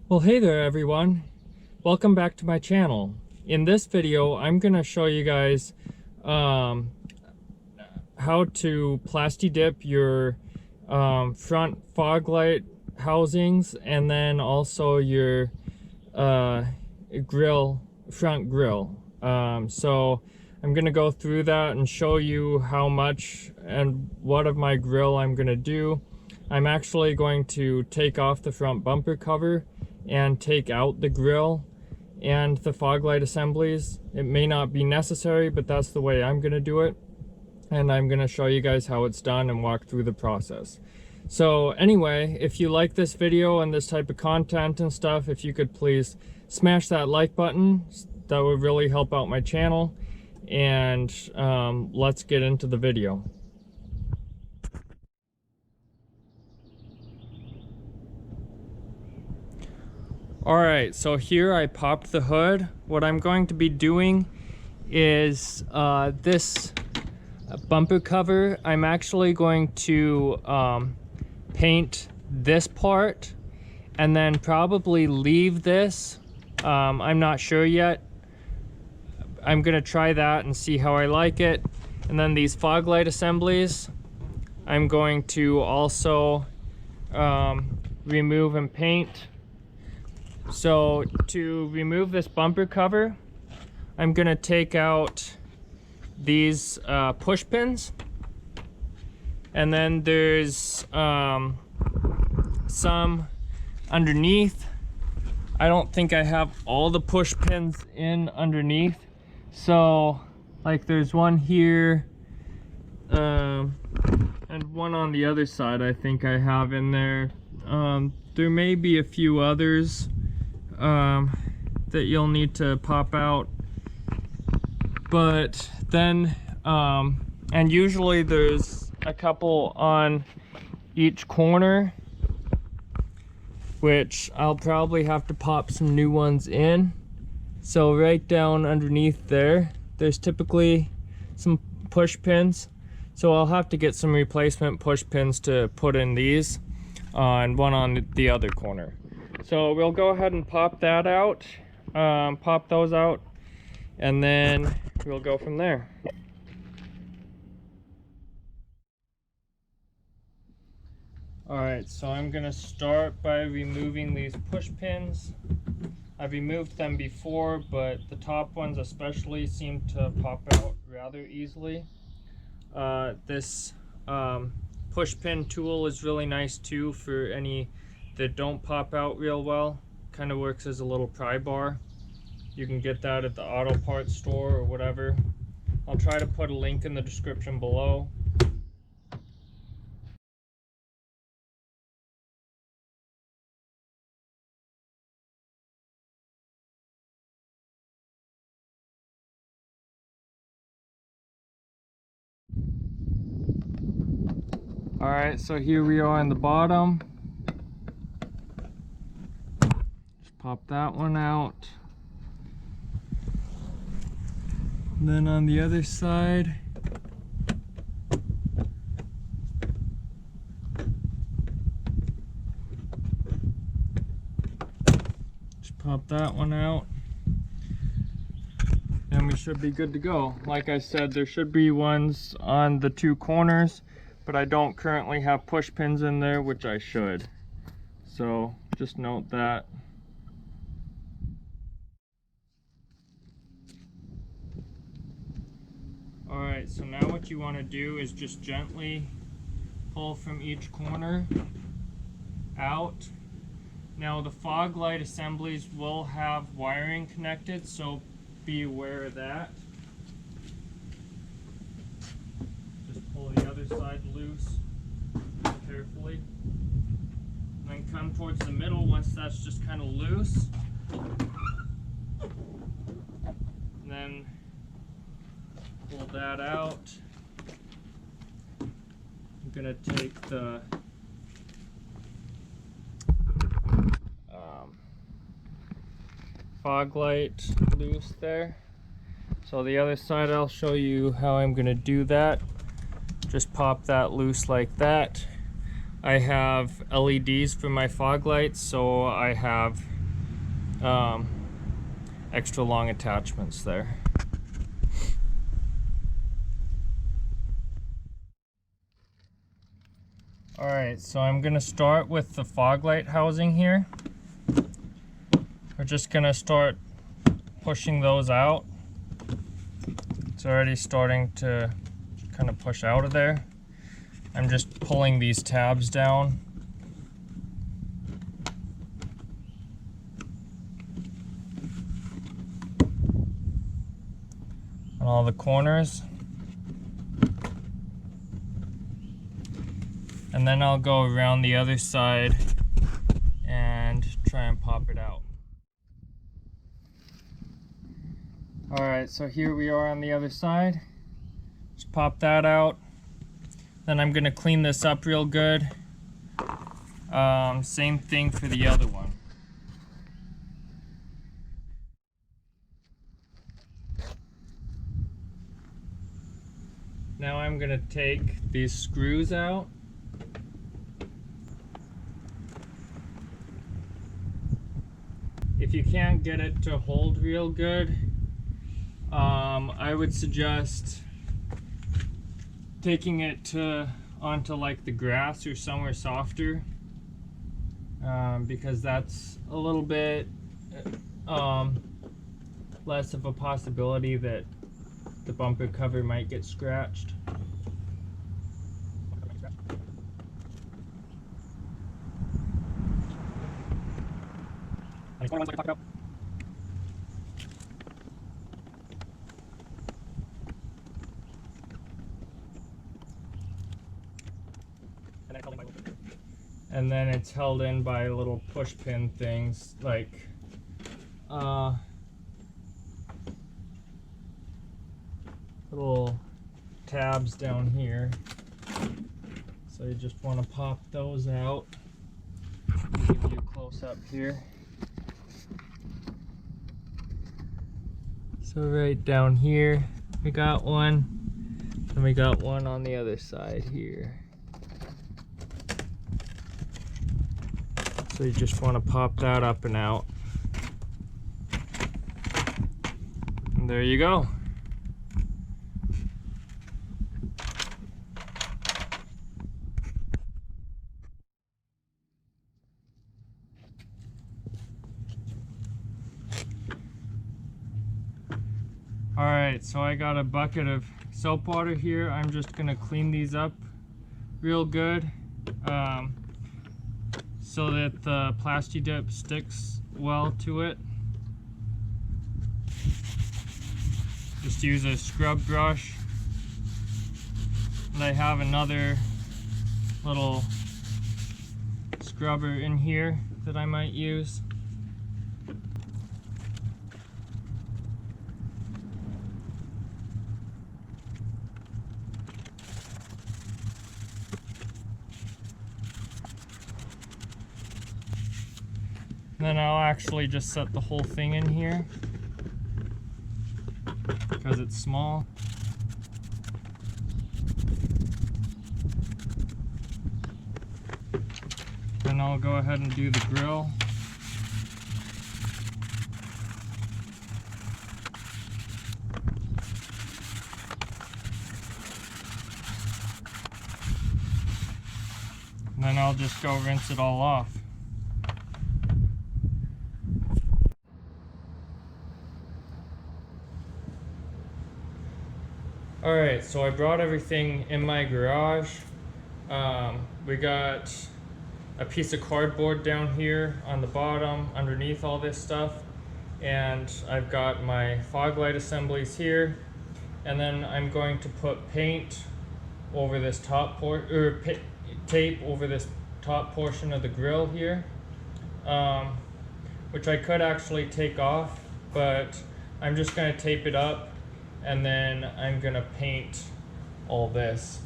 Well, hey there everyone. Welcome back to my channel. In this video, I'm gonna show you guys how to plasti dip your front fog light housings and then also your front grill. So I'm gonna go through that and show you how much and what of my grill I'm gonna do. I'm actually going to take off the front bumper cover and take out the grill and the fog light assemblies. It may not be necessary, but that's the way I'm gonna do it. And I'm gonna show you guys how it's done and walk through the process. So anyway, if you like this video and this type of content and stuff, if you could please smash that like button, that would really help out my channel. And let's get into the video. Alright, so here I popped the hood. What I'm going to be doing is this bumper cover, I'm actually going to paint this part and then probably leave this. I'm not sure yet. I'm gonna try that and see how I like it. And then these fog light assemblies, I'm going to also remove and paint. So to remove this bumper cover, I'm gonna take out these push pins, and then there's some underneath. I don't think I have all the push pins in underneath, so like there's one here and one on the other side I think I have in there. There may be a few others that you'll need to pop out, but then and usually there's a couple on each corner, which I'll probably have to pop some new ones in. So right down underneath there's typically some push pins, so I'll have to get some replacement push pins to put in these and one on the other corner. So we'll go ahead and pop that out, pop those out, and then we'll go from there. Alright, so I'm gonna start by removing these push pins. I've removed them before, but the top ones especially seem to pop out rather easily. This push pin tool is really nice too for any that don't pop out real well. Kind of works as a little pry bar. You can get that at the auto parts store or whatever. I'll try to put a link in the description below. Alright, so here we are on the bottom. Just pop that one out. And then on the other side, just pop that one out. And we should be good to go. Like I said, there should be ones on the two corners, but I don't currently have push pins in there, which I should. So just note that. Alright, so now what you want to do is just gently pull from each corner out. Now the fog light assemblies will have wiring connected, so be aware of that. Just pull the other side loose carefully. And then come towards the middle once that's just kind of loose. And then pull that out. I'm gonna take the fog light loose there. So the other side, I'll show you how I'm gonna do that. Just pop that loose like that. I have LEDs for my fog lights, so I have extra long attachments there. Alright, so I'm gonna start with the fog light housing here. We're just gonna start pushing those out. It's already starting to kind of push out of there. I'm just pulling these tabs down. On all the corners. And then I'll go around the other side and try and pop it out. Alright, so here we are on the other side. Just pop that out. Then I'm gonna clean this up real good. Same thing for the other one. Now I'm gonna take these screws out. If you can't get it to hold real good, I would suggest taking it onto like the grass or somewhere softer, because that's a little bit less of a possibility that the bumper cover might get scratched. And then it's held in by little push pin things like little tabs down here. So you just want to pop those out. I'll give you a close up here. So right down here we got one, and we got one on the other side here. So you just want to pop that up and out. And there you go. Alright, so I got a bucket of soap water here. I'm just going to clean these up real good. So that the Plasti Dip sticks well to it. Just use a scrub brush. And I have another little scrubber in here that I might use. Then I'll actually just set the whole thing in here because it's small. Then I'll go ahead and do the grill. And then I'll just go rinse it all off. Alright, so I brought everything in my garage. We got a piece of cardboard down here on the bottom underneath all this stuff, and I've got my fog light assemblies here, and then I'm going to put paint over this top tape over this top portion of the grill here, which I could actually take off, but I'm just going to tape it up. And then I'm gonna paint all this.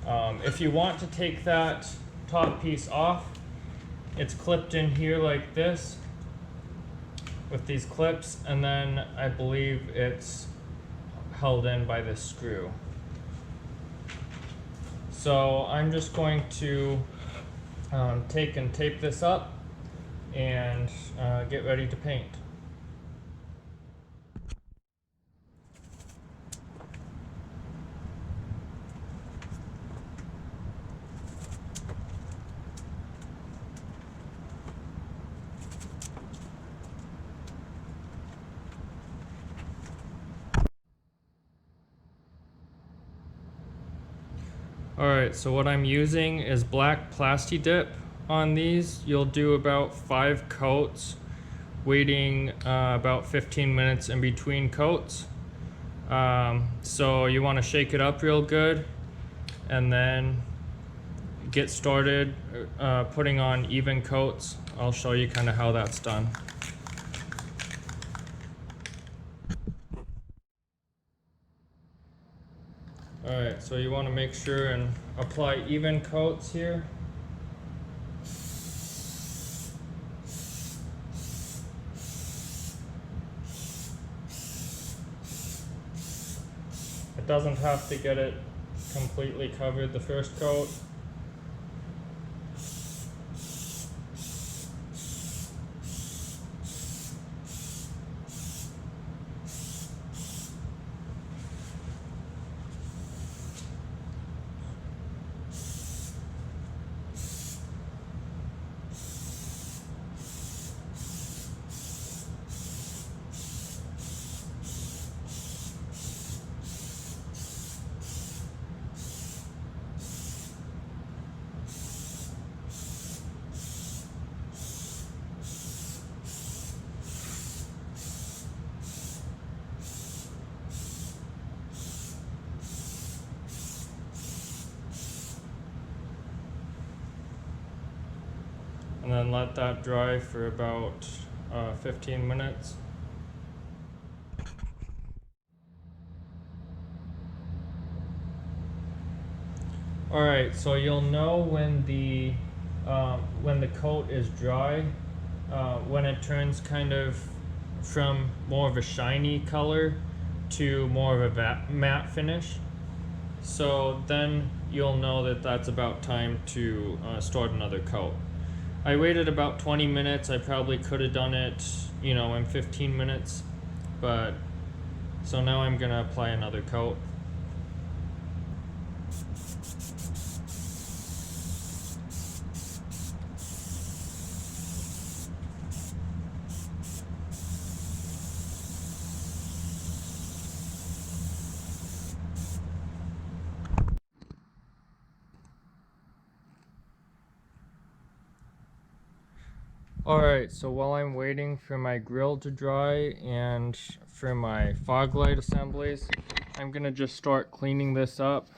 If you want to take that top piece off, it's clipped in here like this with these clips, and then I believe it's held in by this screw. So I'm just going to take and tape this up, and get ready to paint. Alright, so what I'm using is black Plasti Dip on these. You'll do about 5 coats, waiting about 15 minutes in between coats. So you want to shake it up real good and then get started putting on even coats. I'll show you kind of how that's done. Alright, so you want to make sure and apply even coats here. It doesn't have to get it completely covered the first coat. And then let that dry for about 15 minutes. Alright, so you'll know when the coat is dry, when it turns kind of from more of a shiny color to more of a matte finish. So then you'll know that that's about time to start another coat. I waited about 20 minutes. I probably could have done it, in 15 minutes, but so now I'm gonna apply another coat. Alright, so while I'm waiting for my grill to dry and for my fog light assemblies, I'm gonna just start cleaning this up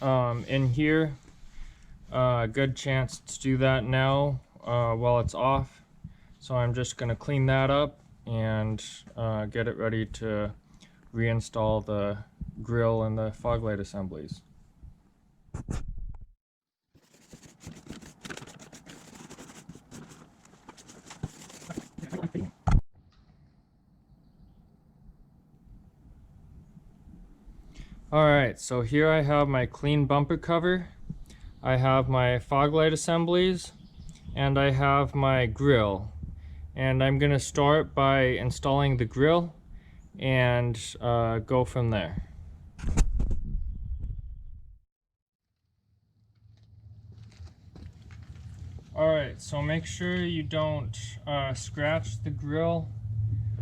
in here. Good chance to do that now while it's off. So I'm just gonna clean that up and get it ready to reinstall the grill and the fog light assemblies. Alright, so here I have my clean bumper cover, I have my fog light assemblies, and I have my grill. And I'm going to start by installing the grill and go from there. Alright, so make sure you don't scratch the grill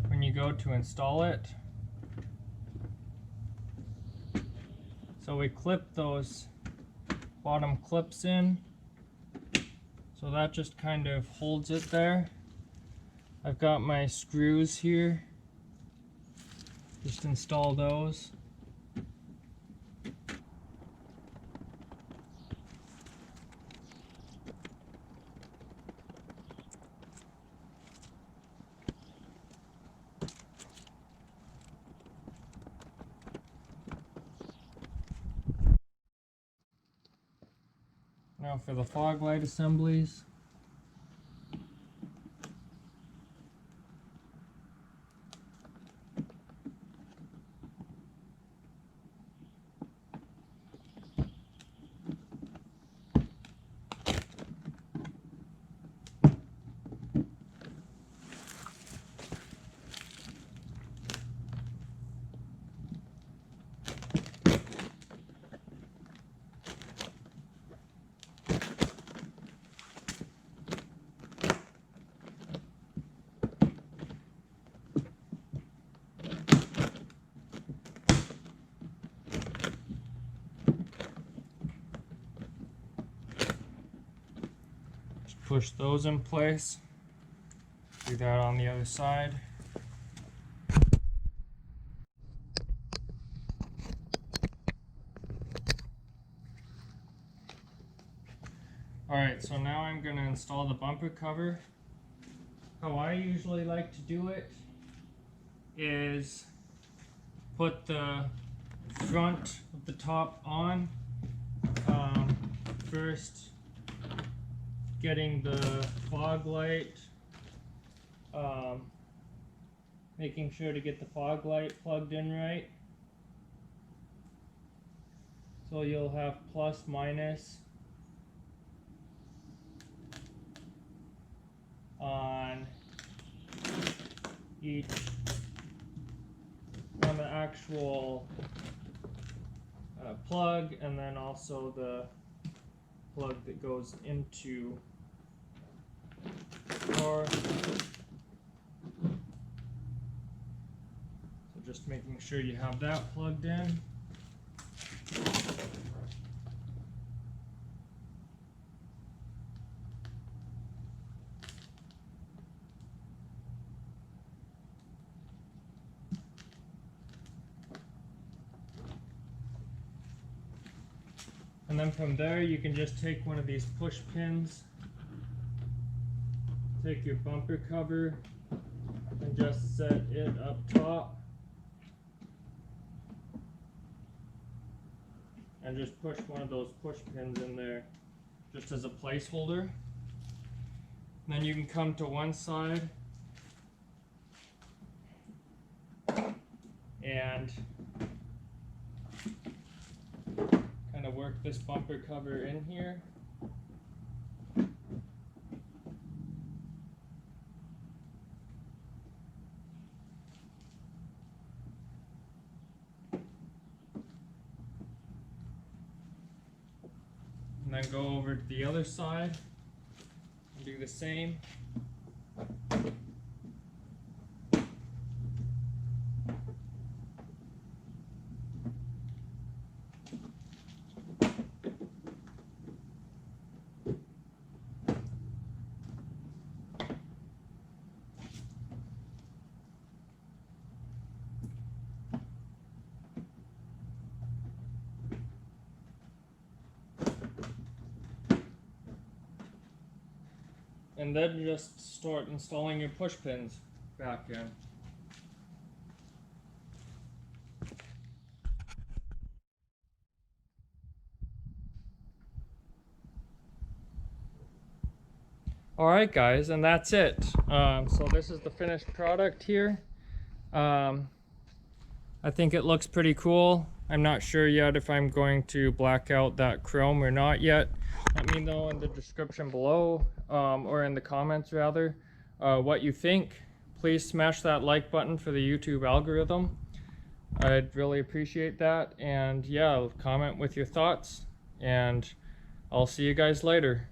when you go to install it. So we clip those bottom clips in, so that just kind of holds it there. I've got my screws here, just install those. Now for the fog light assemblies. push those in place. Do that on the other side. Alright, so now I'm going to install the bumper cover. How I usually like to do it is put the front of the top on. First, getting the fog light, making sure to get the fog light plugged in right. So you'll have plus, minus on each, on the actual plug, and then also the plug that goes into the car. So just making sure you have that plugged in. And then from there, you can just take one of these push pins, take your bumper cover, and just set it up top. And just push one of those push pins in there, just as a placeholder. And then you can come to one side and kind of work this bumper cover in here. And then go over to the other side and do the same. And then just start installing your push pins back in. Alright guys, and that's it. So this is the finished product here. I think it looks pretty cool. I'm not sure yet if I'm going to black out that chrome or not yet. Let me know in the description below, or in the comments rather, what you think. Please smash that like button for the YouTube algorithm. I'd really appreciate that. And yeah, comment with your thoughts, and I'll see you guys later.